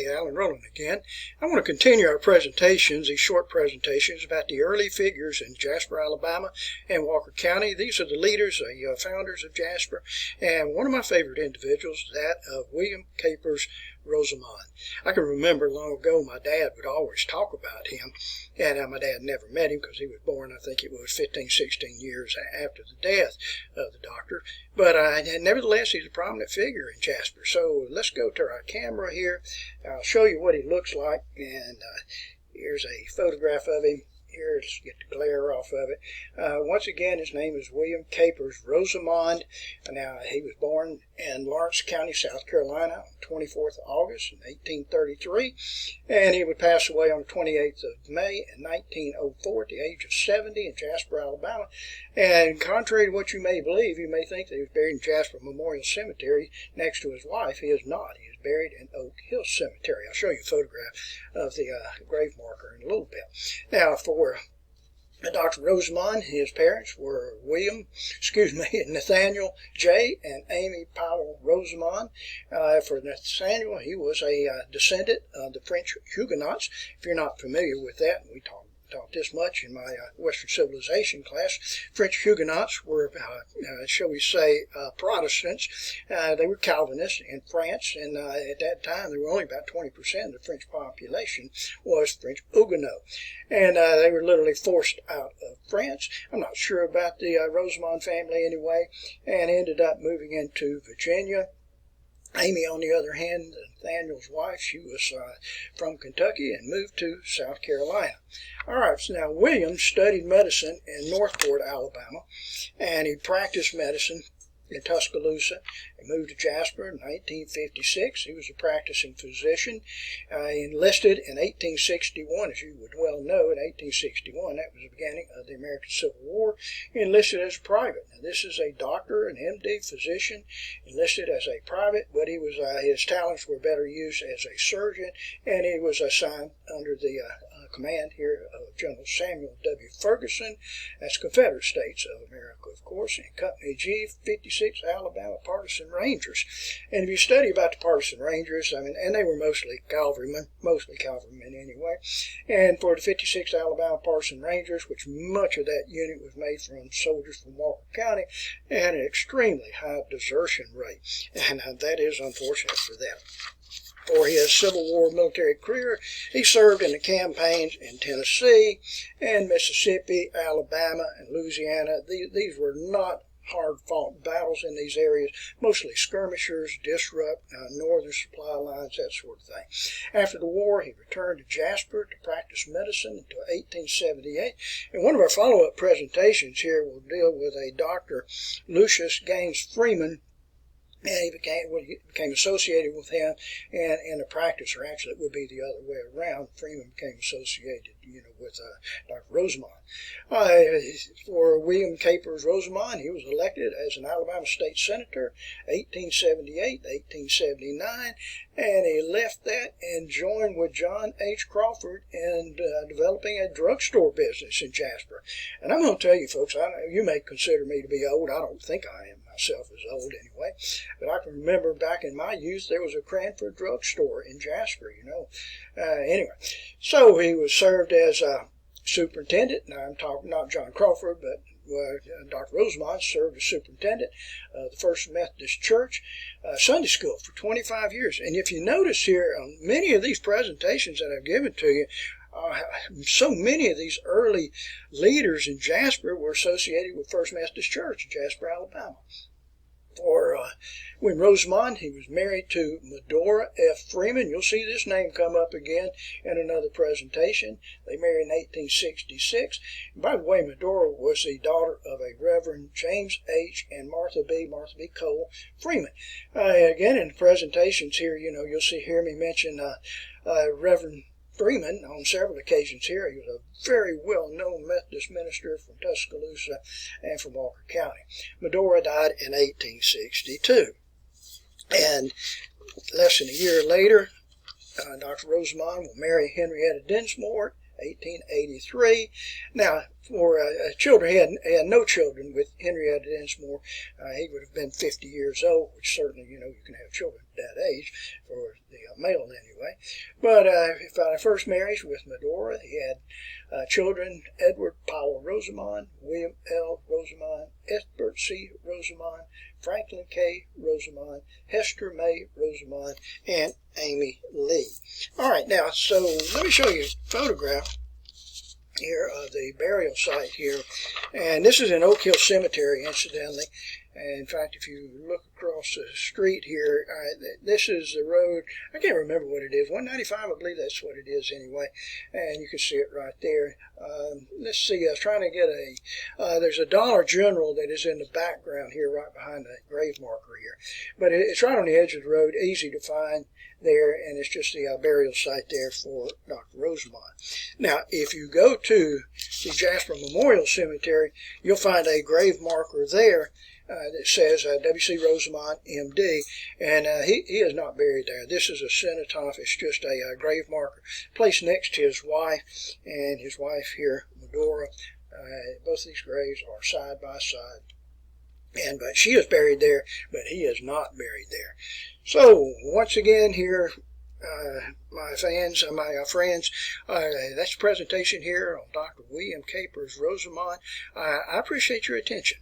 Hey, Alan Rowland again. I want to continue our presentations, these short presentations about the early figures in Jasper, Alabama and Walker County. These are the leaders, the founders of Jasper, and one of my favorite individuals is that of William Capers Rosamond. I can remember long ago my dad would always talk about him, and my dad never met him because he was born, I think it was 15, 16 years after the death of the doctor. But nevertheless, he's a prominent figure in Jasper. So let's go to our camera here. I'll show you what he looks like, and here's a photograph of him. Here, let's get the glare off of it. Once again, his name is William Capers Rosamond. Now, he was born in Lawrence County, South Carolina, on 24th of August in 1833, and he would pass away on the 28th of May in 1904 at the age of 70 in Jasper, Alabama. And contrary to what you may believe, you may think that he was buried in Jasper Memorial Cemetery next to his wife. He is not. He is buried in Oak Hill Cemetery. I'll show you a photograph of the grave marker in a little bit. Now, for Dr. Rosamond, his parents were Nathaniel J. and Amy Powell Rosamond. For Nathaniel, he was a descendant of the French Huguenots. If you're not familiar with that, we taught this much in my Western Civilization class. French Huguenots were, shall we say, Protestants. They were Calvinists in France, and at that time there were only about 20% of the French population was French Huguenot. And they were literally forced out of France. I'm not sure about the Rosamond family anyway, and ended up moving into Virginia. Amy, on the other hand, Nathaniel's wife, she was from Kentucky and moved to South Carolina. All right, so now William studied medicine in Northport, Alabama, and he practiced medicine in Tuscaloosa. He moved to Jasper in 1956. He was a practicing physician. He enlisted in 1861, as you would well know. In 1861, that was the beginning of the American Civil War. He enlisted as a private. Now, this is a doctor, an MD physician, enlisted as a private, but he was his talents were better used as a surgeon, and he was assigned under the command here of General Samuel W. Ferguson. That's Confederate States of America, of course, and Company G, 56 Alabama Partisan Rangers. And if you study about the Partisan Rangers, and they were mostly cavalrymen anyway, and for the 56 Alabama Partisan Rangers, which much of that unit was made from soldiers from Walker County, had an extremely high desertion rate, and that is unfortunate for them. For his Civil War military career, he served in the campaigns in Tennessee and Mississippi, Alabama, and Louisiana. These were not hard-fought battles in these areas, mostly skirmishers, disrupt northern supply lines, that sort of thing. After the war, he returned to Jasper to practice medicine until 1878. And one of our follow-up presentations here will deal with a Dr. Lucius Gaines Freeman, and he became associated with him and a practice, or actually it would be the other way around. Freeman became associated, with Dr. Rosamond. For William Capers Rosamond, he was elected as an Alabama State Senator, 1878, 1879, and he left that and joined with John H. Crawford in developing a drugstore business in Jasper. And I'm going to tell you, folks, you may consider me to be old. I don't think I am myself as old anyway, but I can remember back in my youth there was a Cranford drugstore in Jasper, Anyway, so he was served as a superintendent. Now I'm talking not John Crawford, but Dr. Rosamond served as superintendent of the First Methodist Church Sunday School for 25 years. And if you notice here on many of these presentations that I've given to you, so many of these early leaders in Jasper were associated with First Methodist Church in Jasper, Alabama. For when Rosamond, he was married to Medora F. Freeman. You'll see this name come up again in another presentation. They married in 1866. And by the way, Medora was the daughter of a Reverend James H. and Martha B. Cole Freeman. Again, in the presentations here, you'll hear me mention Reverend Freeman on several occasions here. He was a very well-known Methodist minister from Tuscaloosa and from Walker County. Medora died in 1862. And less than a year later, Dr. Rosamond will marry Henrietta Dinsmore, 1883. Now, for children, he had no children with Henrietta Dinsmore. He would have been 50 years old, which certainly, you can have children that age, for the male anyway. But found a first marriage with Medora. He had children: Edward Powell Rosamond, William L. Rosamond, Egbert C. Rosamond, Franklin K. Rosamond, Hester May Rosamond, and Amy Lee. All right, now, so let me show you a photograph here of the burial site here. And this is in Oak Hill Cemetery, incidentally. And in fact, if you look across the street here, this is the road. I can't remember what it is. 195, I believe that's what it is anyway. And you can see it right there. Let's see. I was trying to get there's a Dollar General that is in the background here, right behind the grave marker here. But it's right on the edge of the road, easy to find there, and it's just the burial site there for Dr. Rosamond. Now, if you go to the Jasper Memorial Cemetery, you'll find a grave marker there that says W.C. Rosamond, M.D., and he is not buried there. This is a cenotaph. It's just a grave marker placed next to his wife, and his wife here, Medora. Both these graves are side by side. But she is buried there, but he is not buried there. So, once again here, my fans, my friends, that's a presentation here on Dr. William Caper's Rosamond. I appreciate your attention.